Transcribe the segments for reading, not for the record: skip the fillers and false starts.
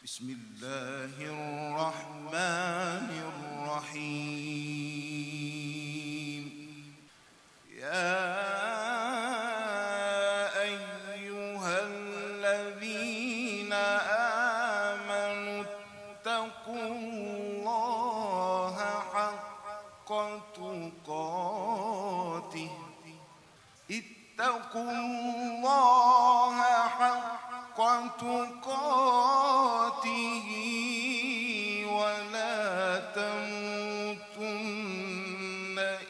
Bismillahirrahmanirrahim. Ya eyyühellezîne âmenüttequllâhe hakka tukâtih. İttequllâhe hakka tukâtihi ve la temutunne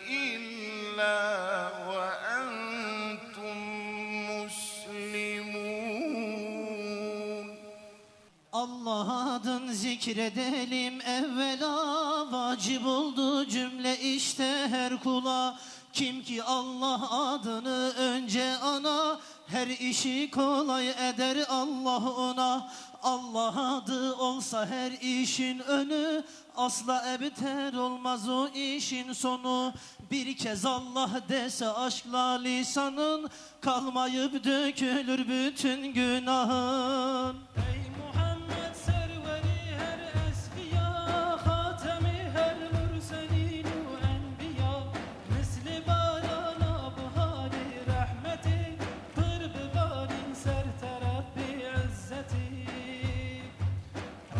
illa ve entum muslimun. Allah adın zikredelim evvela, vacip oldu cümle işte her kula. Kim ki Allah adını önce ana, her işi kolay eder Allah ona. Allah adı olsa her işin önü, asla ebter olmaz o işin sonu. Bir kez Allah dese aşkla lisanın, kalmayıp dökülür bütün günahın. Ey Muhammed serveri her esfiya, hatemi her mürselinu enbiya. Misli barana bu hali rahmeti, kırbı balin serteref bi izzeti.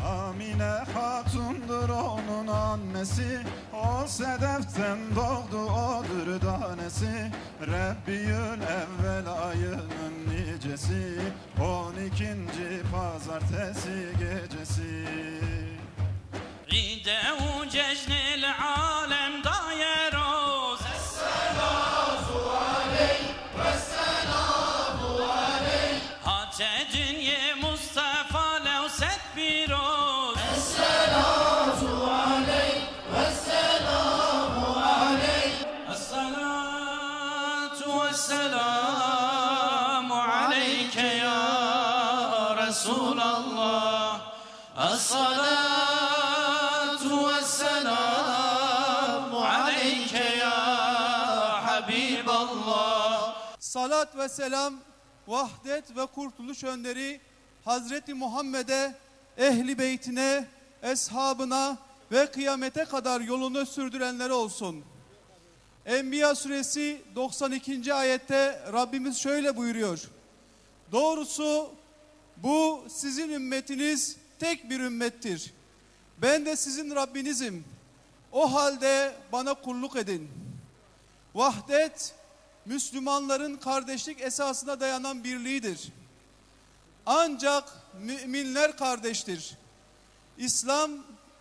Amine hatundur onun annesi, o sedeften doğdu o dürdanesi. Rabbiyül evvel ayının nicesi, 12. pazartesi gecesi. Rideu cecnil alem dayer oz. Esselatu aleyh vesselamu aleyh. Hace dünye Mustafa levset bir oz. Esselatu aleyh vesselamu aleyh. Esselatu vesselamu aleyke ya Resulallah. Esselatu vesselamu aleyke ya Habiballah. Salat ve selam vahdet ve kurtuluş önderi Hazreti Muhammed'e, ehli beytine, eshabına ve kıyamete kadar yolunu sürdürenlere olsun. Enbiya suresi 92. ayette Rabbimiz şöyle buyuruyor: doğrusu bu sizin ümmetiniz tek bir ümmettir. Ben de sizin Rabbinizim. O halde bana kulluk edin. Vahdet, Müslümanların kardeşlik esasına dayanan birliğidir. Ancak müminler kardeştir. İslam,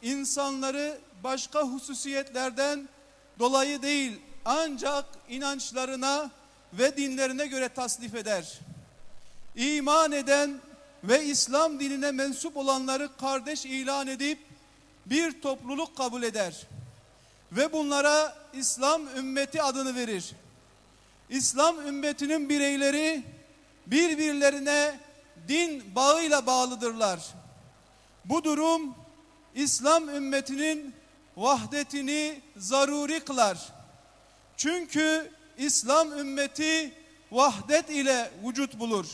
insanları başka hususiyetlerden dolayı değil, ancak inançlarına ve dinlerine göre tasnif eder. İman eden ve İslam dinine mensup olanları kardeş ilan edip bir topluluk kabul eder ve bunlara İslam ümmeti adını verir. İslam ümmetinin bireyleri birbirlerine din bağıyla bağlıdırlar. Bu durum İslam ümmetinin vahdetini zaruri kılar. Çünkü İslam ümmeti vahdet ile vücut bulur.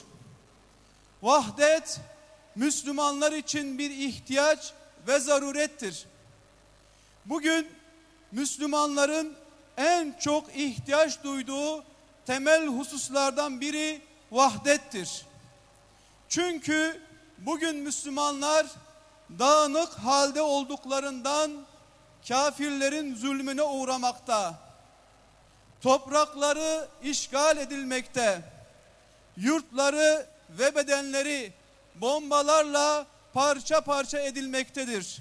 Vahdet, Müslümanlar için bir ihtiyaç ve zarurettir. Bugün Müslümanların en çok ihtiyaç duyduğu temel hususlardan biri vahdettir. Çünkü bugün Müslümanlar dağınık halde olduklarından kafirlerin zulmüne uğramakta. Toprakları işgal edilmekte. Yurtları ve bedenleri bombalarla parça parça edilmektedir.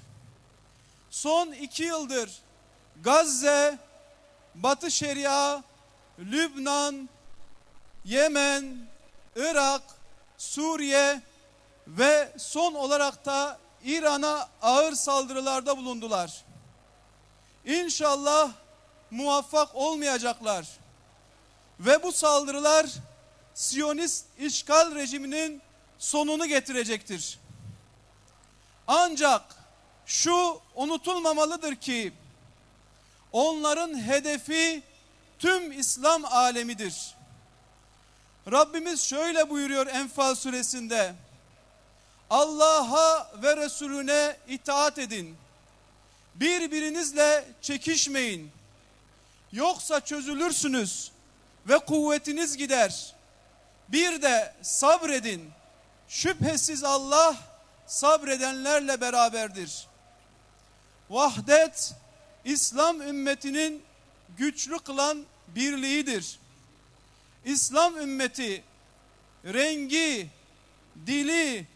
Son 2 yıldır Gazze, Batı Şeria, Lübnan, Yemen, Irak, Suriye ve son olarak da İran'a ağır saldırılarda bulundular. İnşallah muvaffak olmayacaklar. Ve bu saldırılar Siyonist işgal rejiminin sonunu getirecektir. Ancak şu unutulmamalıdır ki onların hedefi tüm İslam alemidir. Rabbimiz şöyle buyuruyor Enfal suresinde: Allah'a ve Resulüne itaat edin. Birbirinizle çekişmeyin. Yoksa çözülürsünüz ve kuvvetiniz gider. Bir de sabredin. Şüphesiz Allah sabredenlerle beraberdir. Vahdet, İslam ümmetinin güçlü kılan birliğidir. İslam ümmeti rengi, dili,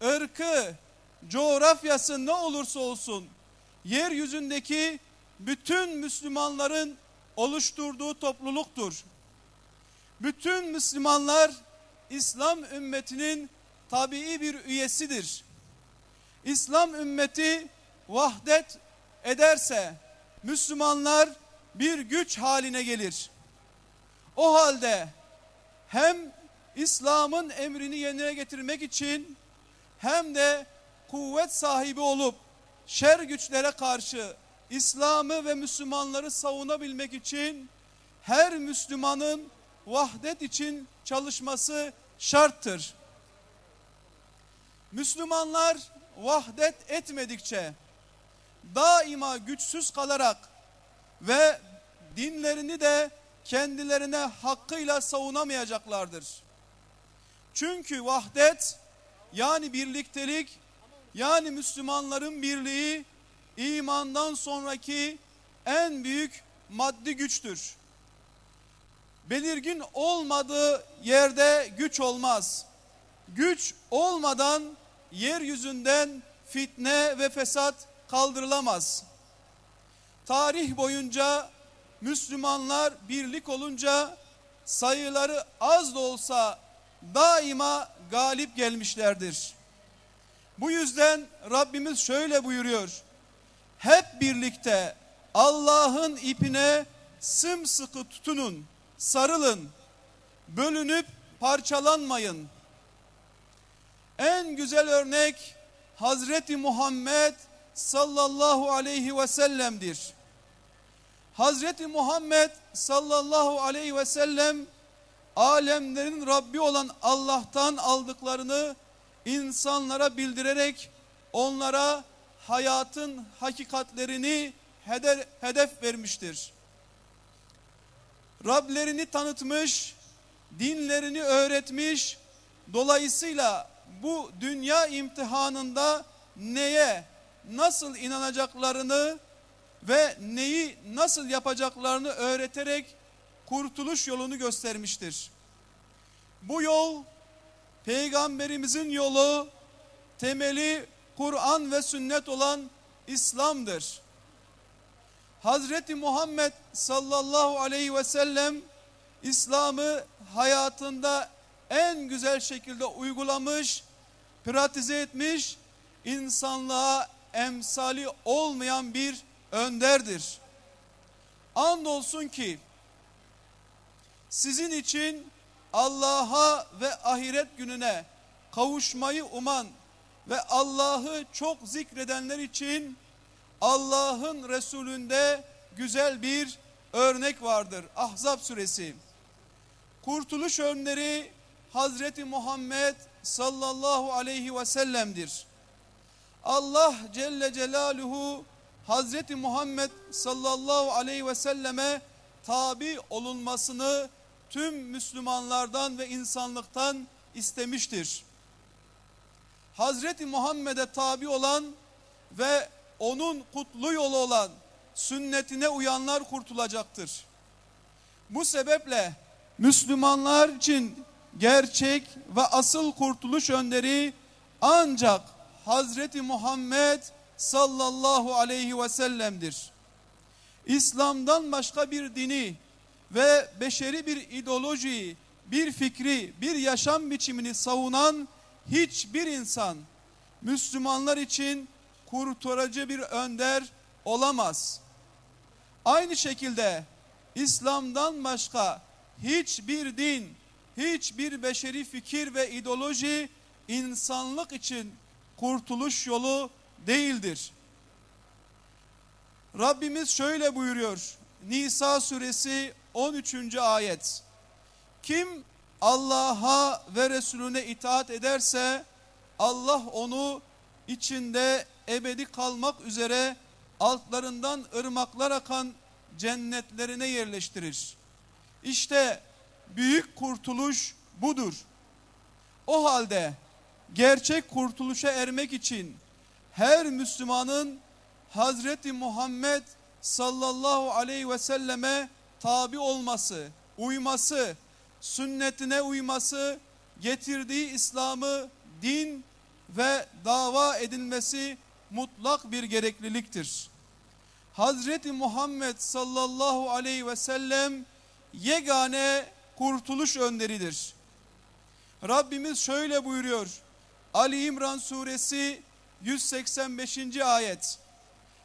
ırkı, coğrafyası ne olursa olsun yeryüzündeki bütün Müslümanların oluşturduğu topluluktur. Bütün Müslümanlar İslam ümmetinin tabii bir üyesidir. İslam ümmeti vahdet ederse Müslümanlar bir güç haline gelir. O halde hem İslam'ın emrini yerine getirmek için hem de kuvvet sahibi olup şer güçlere karşı İslam'ı ve Müslümanları savunabilmek için her Müslümanın vahdet için çalışması şarttır. Müslümanlar vahdet etmedikçe daima güçsüz kalarak ve dinlerini de kendilerine hakkıyla savunamayacaklardır. Çünkü vahdet yani birliktelik yani Müslümanların birliği imandan sonraki en büyük maddi güçtür. Belirgin olmadığı yerde güç olmaz. Güç olmadan yeryüzünden fitne ve fesat kaldırılamaz. Tarih boyunca Müslümanlar birlik olunca sayıları az da olsa daima galip gelmişlerdir. Bu yüzden Rabbimiz şöyle buyuruyor: hep birlikte Allah'ın ipine sımsıkı tutunun, sarılın, bölünüp parçalanmayın. En güzel örnek Hazreti Muhammed sallallahu aleyhi ve sellem'dir. Hazreti Muhammed sallallahu aleyhi ve sellem alemlerin Rabbi olan Allah'tan aldıklarını insanlara bildirerek onlara hayatın hakikatlerini hedef vermiştir. Rablerini tanıtmış, dinlerini öğretmiş, dolayısıyla bu dünya imtihanında neye, nasıl inanacaklarını ve neyi nasıl yapacaklarını öğreterek kurtuluş yolunu göstermiştir. Bu yol Peygamberimizin yolu, temeli Kur'an ve sünnet olan İslam'dır. Hazreti Muhammed sallallahu aleyhi ve sellem İslam'ı hayatında en güzel şekilde uygulamış, pratize etmiş, insanlığa emsali olmayan bir önderdir. Andolsun ki sizin için Allah'a ve ahiret gününe kavuşmayı uman ve Allah'ı çok zikredenler için Allah'ın Resulünde güzel bir örnek vardır. Ahzab suresi. Kurtuluş önderi Hazreti Muhammed sallallahu aleyhi ve sellem'dir. Allah Celle Celaluhu Hazreti Muhammed sallallahu aleyhi ve selleme tabi olunmasını tüm Müslümanlardan ve insanlıktan istemiştir. Hazreti Muhammed'e tabi olan ve onun kutlu yolu olan sünnetine uyanlar kurtulacaktır. Bu sebeple Müslümanlar için gerçek ve asıl kurtuluş önderi ancak Hazreti Muhammed sallallahu aleyhi ve sellem'dir. İslam'dan başka bir dini ve beşeri bir ideolojiyi, bir fikri, bir yaşam biçimini savunan hiçbir insan Müslümanlar için kurtarıcı bir önder olamaz. Aynı şekilde İslam'dan başka hiçbir din, hiçbir beşeri fikir ve ideoloji insanlık için kurtuluş yolu değildir. Rabbimiz şöyle buyuruyor. Nisa suresi 13. ayet. Kim Allah'a ve Resulüne itaat ederse Allah onu içinde ebedi kalmak üzere altlarından ırmaklar akan cennetlerine yerleştirir. İşte büyük kurtuluş budur. O halde gerçek kurtuluşa ermek için her Müslümanın Hazreti Muhammed sallallahu aleyhi ve selleme tabi olması, uyması, sünnetine uyması, getirdiği İslam'ı din ve dava edilmesi mutlak bir gerekliliktir. Hazreti Muhammed sallallahu aleyhi ve sellem yegane kurtuluş önderidir. Rabbimiz şöyle buyuruyor. Ali İmran suresi 185. ayet.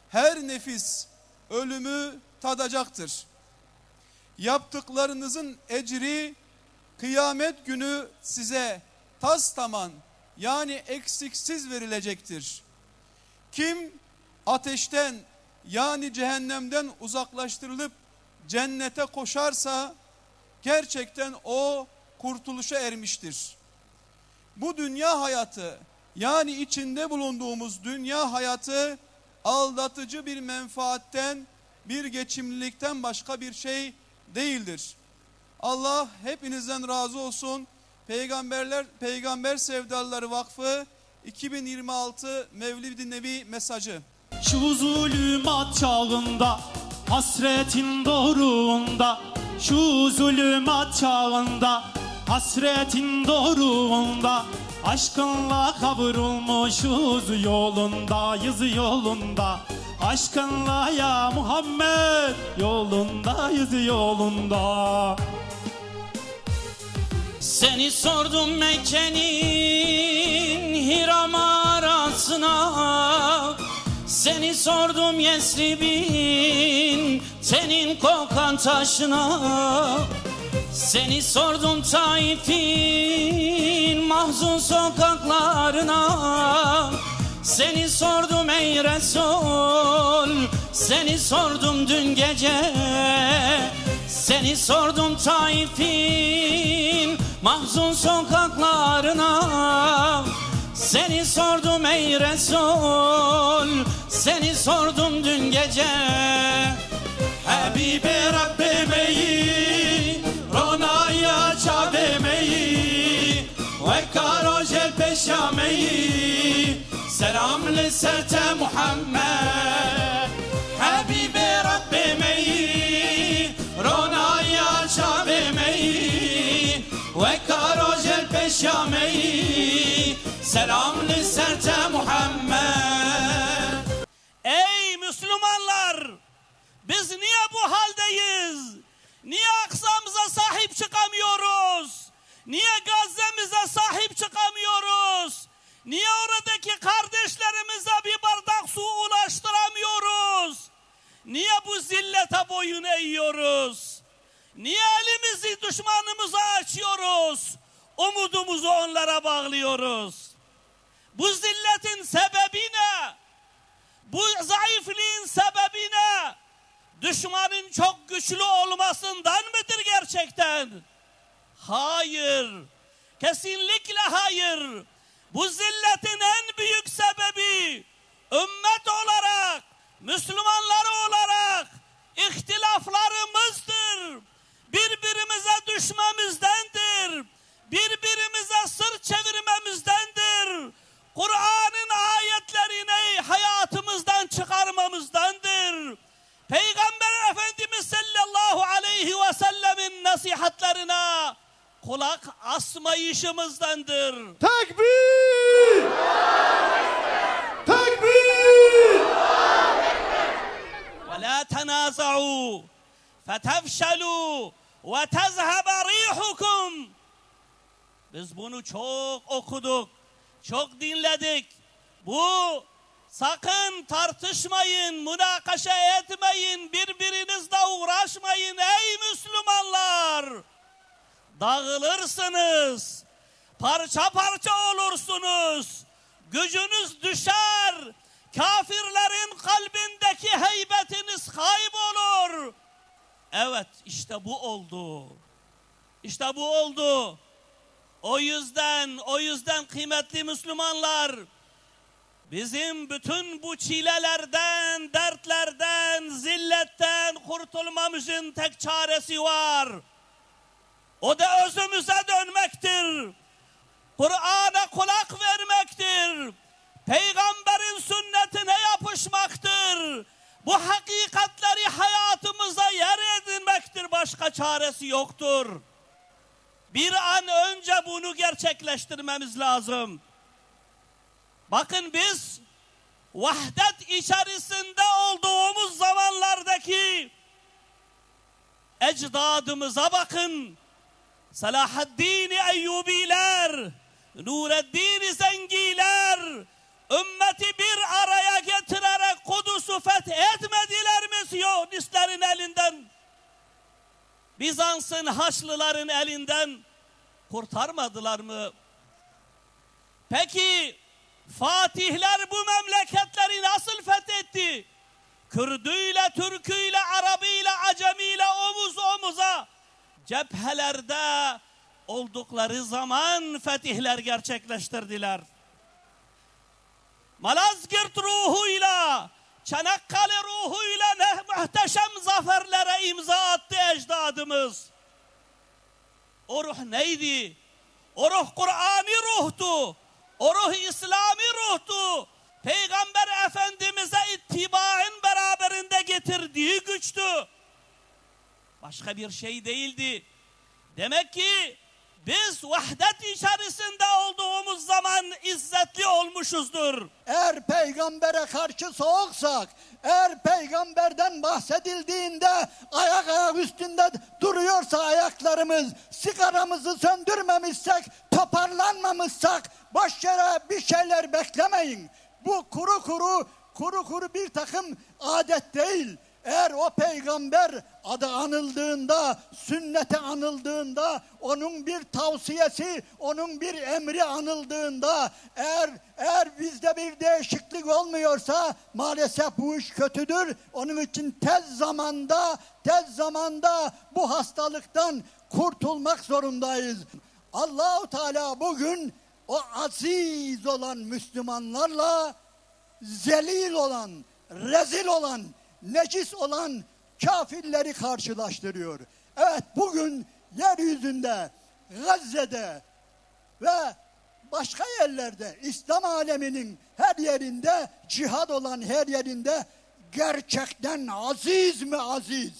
Her nefis ölümü tadacaktır. Yaptıklarınızın ecri kıyamet günü size taslaman yani eksiksiz verilecektir. Kim ateşten yani cehennemden uzaklaştırılıp cennete koşarsa gerçekten o kurtuluşa ermiştir. Bu dünya hayatı yani içinde bulunduğumuz dünya hayatı aldatıcı bir menfaatten, bir geçimlilikten başka bir değildir. Allah hepinizden razı olsun. Peygamber Sevdalıları Vakfı 2026 Mevlid-i Nebi mesajı. Şu zulümat çağında, hasretin doruğunda, şu zulümat çağında, hasretin doruğunda, aşkınla kavrulmuşuz yolundayız yolunda. Aşkınla ya Muhammed yolundayız yolunda. Seni sordum Mekke'nin Hira mağarasına, seni sordum Yesrib'in senin kokan taşına, seni sordum Taif'in mahzun sokaklarına, seni sordum ey Resul, seni sordum dün gece, seni sordum Taif'in mahzun sokaklarına, seni sordum ey Resul, seni sordum dün gece. Habibi Rabbimeyi, Ronaya Çavemeyi, ve Karojel Peşameyi, selam liserte Muhammed. Habibi Rabbimeyi, Ronaya Çavemeyi, ve Karojel Peşameyi, selam liserte Muhammed. Ey Müslümanlar! Biz niye bu haldeyiz? Niye Aksa'mıza sahip çıkamıyoruz? Niye Gazze'mize sahip çıkamıyoruz? Niye oradaki kardeşlerimize bir bardak su ulaştıramıyoruz? Niye bu zillete boyun eğiyoruz? Niye elimizi düşmanımıza açıyoruz? Umudumuzu onlara bağlıyoruz. Bu zilletin sebebi ne? Bu zayıflığın sebebi ne? Düşmanın çok güçlü olmasından mıdır gerçekten? Hayır. Kesinlikle hayır. Bu zilletin en büyük sebebi ümmet olarak, Müslümanlar olarak ihtilaflarımızdır. Birbirimize düşmemizdendir. Birbirimize sırt çevirmemizdendir. Kur'an'ın ayetlerini hayatımızdan çıkarmamızdandır. Peygamber Efendimiz sallallahu aleyhi ve sellemin nasihatlerine kulak asmayışımızdandır. Tekbir! Tekbir! Ve la tenaza'u fetefşelu ve tezhebe rihukum. Biz bunu çok okuduk, çok dinledik. Bu sakın tartışmayın, münakaşa etmeyin, birbirinizle uğraşmayın ey Müslümanlar. Dağılırsınız, parça parça olursunuz, gücünüz düşer, kafirlerin kalbindeki heybetiniz kaybolur. Evet, işte bu oldu. İşte bu oldu. O yüzden kıymetli Müslümanlar, bizim bütün bu çilelerden, dertlerden, zilletten kurtulmamızın tek çaresi var. O da özümüze dönmektir. Kur'an'a kulak vermektir. Peygamberin sünnetine yapışmaktır. Bu hakikatleri hayatımıza yer edinmektir. Başka çaresi yoktur. Bir an önce bunu gerçekleştirmemiz lazım. Bakın biz vahdet içerisinde olduğumuz zamanlardaki ecdadımıza bakın. Selahaddin Eyyubiler, Nureddin Zengiler, ümmeti bir araya getirerek Kudüs'ü fethetmediler mi Siyonistlerin elinden? Bizans'ın Haçlıların elinden kurtarmadılar mı? Peki Fatihler bu memleketleri nasıl fethetti? Kürdüyle, Türküyle, Arabıyla, Acemiyle omuz omuza cephelerde oldukları zaman fetihler gerçekleştirdiler. Malazgirt ruhuyla, Çanakkale ruhuyla ne muhteşem zaferlere imza attı ecdadımız. O ruh neydi? O ruh Kur'ani ruhtu. O ruh İslami ruhtu. Peygamber Efendimiz'e ittibaın beraberinde getirdiği güçtü. Başka bir şey değildi. Demek ki biz vahdet içerisinde olduğumuz zaman izzetli olmuşuzdur. Eğer peygambere karşı soğuksak, eğer peygamberden bahsedildiğinde ayak üstünde duruyorsa ayaklarımız, sigaramızı söndürmemişsek, toparlanmamışsak boş yere bir şeyler beklemeyin. Bu kuru bir takım adet değil. Eğer o peygamber adı anıldığında, sünneti anıldığında, onun bir tavsiyesi, onun bir emri anıldığında, eğer bizde bir değişiklik olmuyorsa maalesef bu iş kötüdür. Onun için tez zamanda bu hastalıktan kurtulmak zorundayız. Allahu Teala bugün o aziz olan Müslümanlarla zelil olan, rezil olan, necis olan kafirleri karşılaştırıyor. Evet, bugün yeryüzünde, Gazze'de ve başka yerlerde, İslam aleminin her yerinde, cihad olan her yerinde gerçekten aziz mi aziz?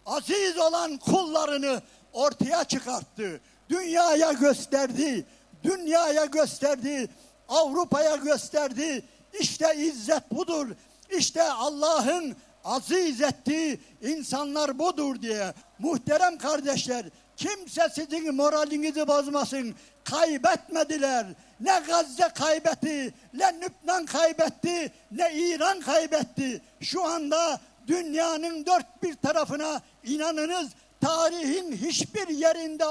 Aziz olan kullarını ortaya çıkarttı. Dünyaya gösterdi, Avrupa'ya gösterdi. İşte izzet budur. İşte Allah'ın aziz ettiği insanlar budur diye. Muhterem kardeşler, kimse sizin moralinizi bozmasın. Kaybetmediler. Ne Gazze kaybetti, ne Lübnan kaybetti, ne İran kaybetti. Şu anda dünyanın dört bir tarafına inanınız tarihin hiçbir yerinde,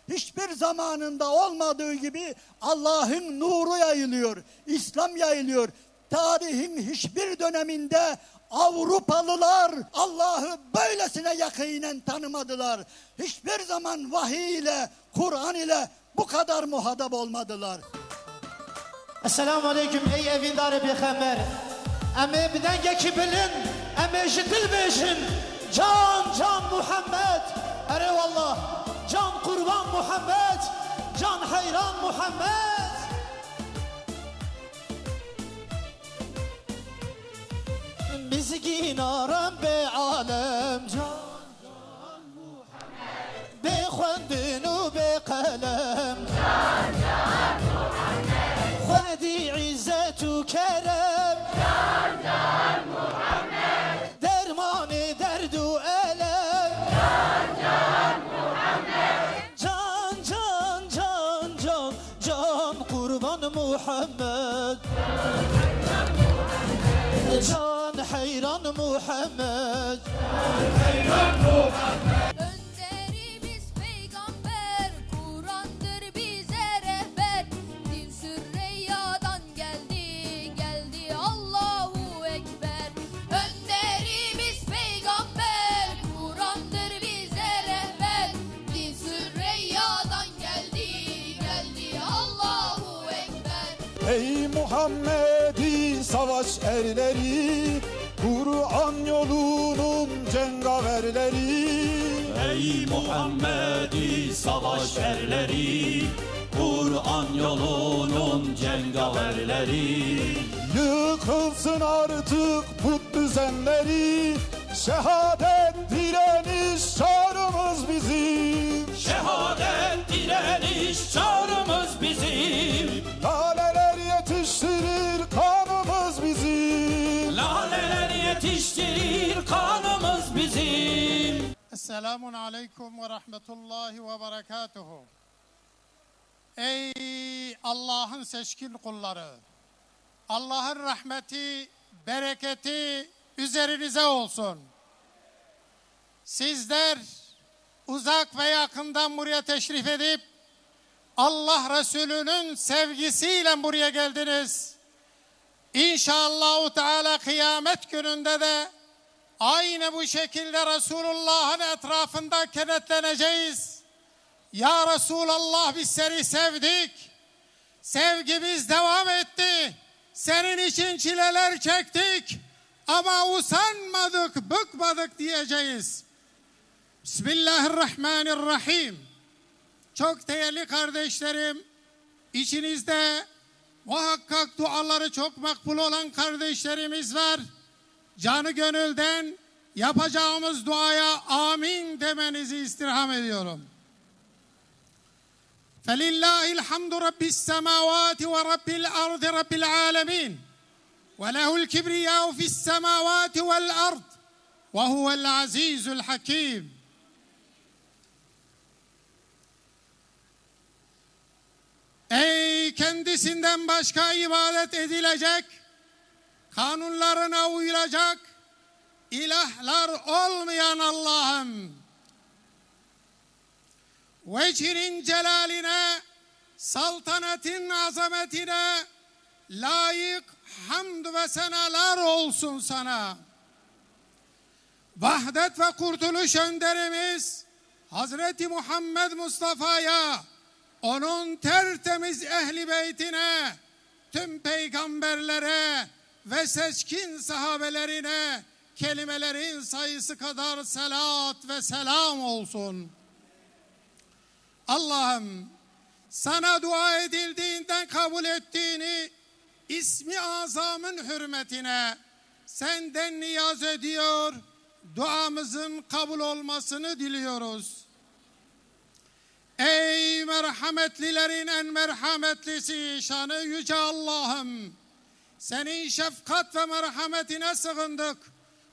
hiçbir zamanında olmadığı gibi Allah'ın nuru yayılıyor, İslam yayılıyor. Tarihin hiçbir döneminde Avrupalılar Allah'ı böylesine yakinen tanımadılar. Hiçbir zaman vahiy ile, Kur'an ile bu kadar muhatap olmadılar. Esselamu aleyküm ey evindarı peygamber. Eme bir denge kibilin, eme eşitil beşin. Can Muhammed. Eyvallah. Can kurban Muhammed. Can hayran Muhammed. Bizgin aram be alem. Can Muhammed. Be khundin u be kalem. Can Muhammed. Khadi izzet u kerem. Can Muhammed. Dermani derdu elem. Can Muhammed. Can kurban Muhammed. Can hayran Muhammed. Önderimiz peygamber, Kur'an'dır bize rehber. Din Sürreyya'dan geldi Allahu Ekber. Önderimiz peygamber, Kur'an'dır bize rehber. Din Sürreyya'dan geldi Muhammed'i savaş erleri, Kur'an yolunun cengaverleri. Ey Muhammed'i savaş erleri, Kur'an yolunun cengaverleri. Yıkılsın artık put düzenleri, şehadet direniş çağrımız bizim. Şehadet direniş çağrımız bizim. Laleler yetiştirir kanımız bizim. Laleler yetiştirir kanımız bizim. Esselamun aleyküm ve rahmetullahi ve berekatuhu. Ey Allah'ın seçkin kulları! Allah'ın rahmeti, bereketi üzerinize olsun. Sizler uzak ve yakından buraya teşrif edip Allah Resulü'nün sevgisiyle buraya geldiniz. İnşallah Teala kıyamet gününde de aynı bu şekilde Resulullah'ın etrafında kenetleneceğiz. Ya Resulallah, biz seni sevdik. Sevgimiz devam etti. Senin için çileler çektik. Ama usanmadık, bıkmadık diyeceğiz. Bismillahirrahmanirrahim. Çok değerli kardeşlerim, içinizde muhakkak duaları çok makbul olan kardeşlerimiz var. Canı gönülden yapacağımız duaya amin demenizi istirham ediyorum. فَلِلَّهِ الْحَمْدُ رَبِّ السَّمَاوَاتِ وَرَبِّ الْأَرْضِ رَبِّ الْعَالَمِينَ وَلَهُ الْكِبْرِيَاءُ فِي السَّمَاوَاتِ وَالْأَرْضِ وَهُوَ الْعَزِيزُ الْحَكِيمُ. Ey kendisinden başka ibadet edilecek, kanunlarına uyulacak ilahlar olmayan Allah'ım, vecihinin celaline, saltanatın azametine layık hamd ve senalar olsun sana. Vahdet ve kurtuluş önderimiz Hazreti Muhammed Mustafa'ya, onun tertemiz ehli beytine, tüm peygamberlere ve seçkin sahabelerine kelimelerin sayısı kadar salat ve selam olsun. Allah'ım, sana dua edildiğinden kabul ettiğini ismi azamın hürmetine senden niyaz ediyor, duamızın kabul olmasını diliyoruz. Ey merhametlilerin en merhametlisi, şanı yüce Allah'ım, senin şefkat ve merhametine sığındık.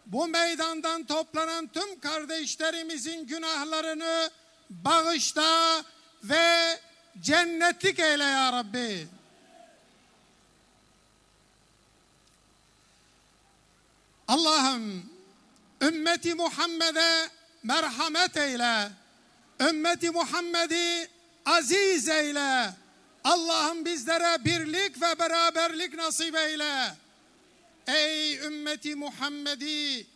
Bu meydandan toplanan tüm kardeşlerimizin günahlarını bağışla ve cennetlik eyle ya Rabbi. Allah'ım, ümmeti Muhammed'e merhamet eyle. Ümmeti Muhammed'i aziz eyle. Allah'ım, bizlere birlik ve beraberlik nasip eyle. Ey ümmeti Muhammed'i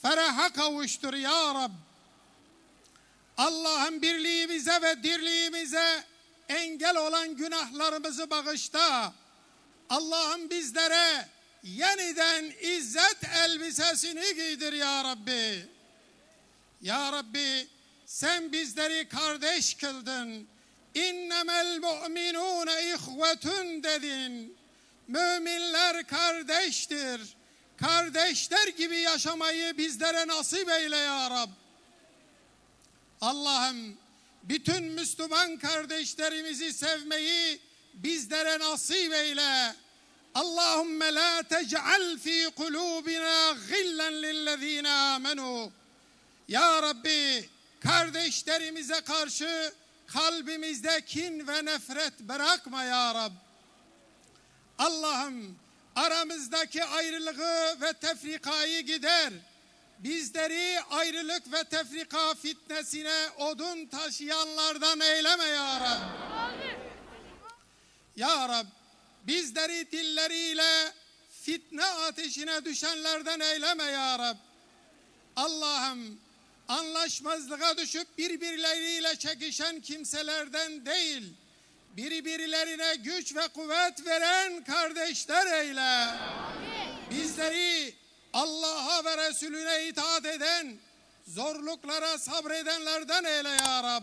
feraha kavuştur ya Rab. Allah'ım, birliğimize ve dirliğimize engel olan günahlarımızı bağışla. Allah'ım, bizlere yeniden izzet elbisesini giydir ya Rabbi. Ya Rabbi, sen bizleri kardeş kıldın. İnnemel mu'minûne ihvetun dedin. Müminler kardeştir. Kardeşler gibi yaşamayı bizlere nasip eyle ya Rab. Allah'ım, bütün Müslüman kardeşlerimizi sevmeyi bizlere nasip eyle. Allahümme la tec'al fi kulubina gillen lillezine amenu. Ya Rabbi, kardeşlerimize karşı kalbimizde kin ve nefret bırakma ya Rab. Allah'ım, aramızdaki ayrılığı ve tefrikayı gider. Bizleri ayrılık ve tefrika fitnesine odun taşıyanlardan eyleme ya Rab. Ya Rab, bizleri dilleriyle fitne ateşine düşenlerden eyleme ya Rab. Allah'ım, anlaşmazlığa düşüp birbirleriyle çekişen kimselerden değil, birbirlerine güç ve kuvvet veren kardeşler eyle. Bizleri Allah'a ve Resulüne itaat eden, zorluklara sabredenlerden eyle ya Rab.